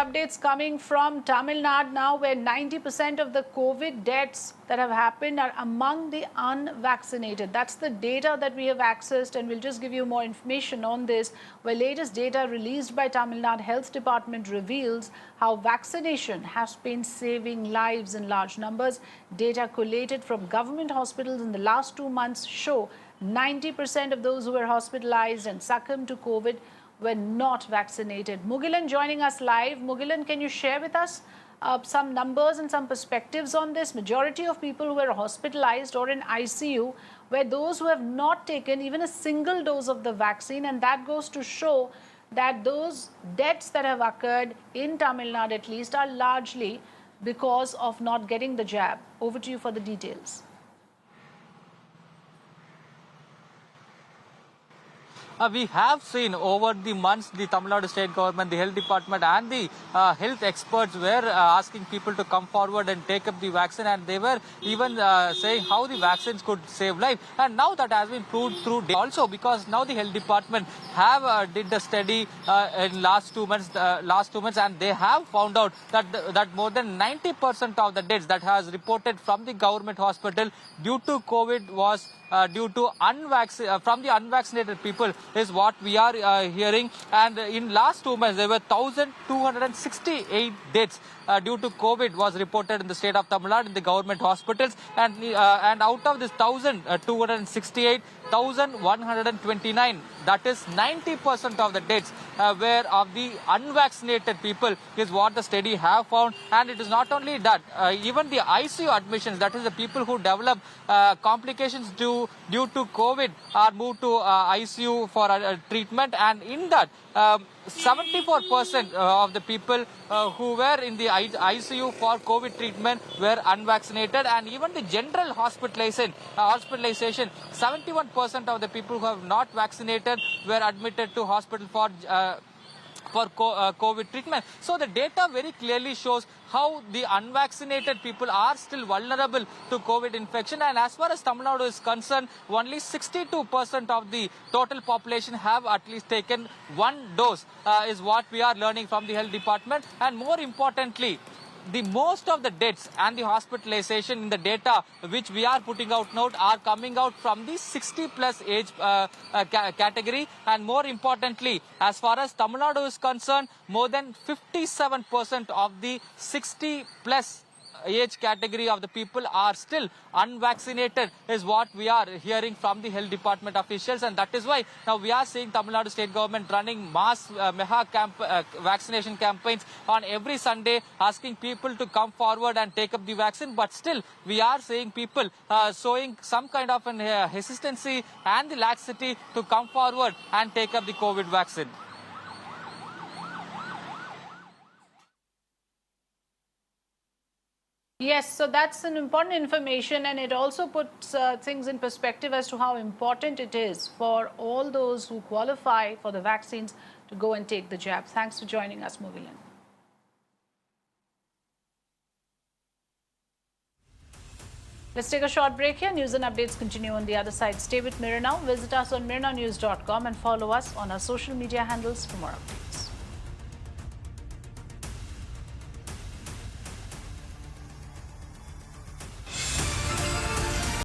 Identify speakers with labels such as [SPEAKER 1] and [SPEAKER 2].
[SPEAKER 1] updates coming from Tamil Nadu now, where 90% of the COVID deaths that have happened are among the unvaccinated. That's the data that we have accessed, and we'll just give you more information on this. Where latest data released by Tamil Nadu Health Department reveals how vaccination has been saving lives in large numbers. Data collated from government hospitals in the last 2 months show 90% of those who were hospitalized and succumbed to COVID were not vaccinated. Mugilan joining us live. Mugilan, can you share with us some numbers and some perspectives on this? Majority of people who were hospitalized or in ICU were those who have not taken even a single dose of the vaccine, and that goes to show that those deaths that have occurred in Tamil Nadu at least are largely because of not getting the jab. Over to you for the details.
[SPEAKER 2] We have seen over the months the Tamil Nadu state government, the health department and the health experts were asking people to come forward and take up the vaccine, and they were even saying how the vaccines could save life. And now that has been proved through also, because now the health department have did the study in last 2 months, and they have found out that more than 90% of the deaths that has reported from the government hospital due to COVID was due to from the unvaccinated people, is what we are hearing. And in last 2 months, there were 1,268 deaths due to COVID was reported in the state of Tamil Nadu in the government hospitals. And out of this 1,268, 1,129, that is 90% of the deaths were of the unvaccinated people, is what the study have found. And it is not only that, even the ICU admissions, that is the people who develop complications due to COVID, are moved to ICU for treatment. And in that, 74% of the people who were in the ICU for COVID treatment were unvaccinated. And even the general hospitalization, 71% of the people who have not vaccinated were admitted to hospital for COVID treatment. So the data very clearly shows how the unvaccinated people are still vulnerable to COVID infection. And as far as Tamil Nadu is concerned, only 62% of the total population have at least taken one dose, is what we are learning from the health department. And more importantly, the most of the deaths and the hospitalization in the data which we are putting out now are coming out from the 60 plus age category. And more importantly, as far as Tamil Nadu is concerned, more than 57% of the 60 plus age category of the people are still unvaccinated, is what we are hearing from the health department officials. And that is why now we are seeing Tamil Nadu state government running mass vaccination campaigns on every Sunday, asking people to come forward and take up the vaccine. But still we are seeing people showing some kind of an hesitancy and the laxity to come forward and take up the COVID vaccine.
[SPEAKER 1] Yes, so that's an important information, and it also puts things in perspective as to how important it is for all those who qualify for the vaccines to go and take the jab. Thanks for joining us, Mugilan. Let's take a short break here. News and updates continue on the other side. Stay with Mirror Now. Visit us on mirrornownews.com and follow us on our social media handles for more updates.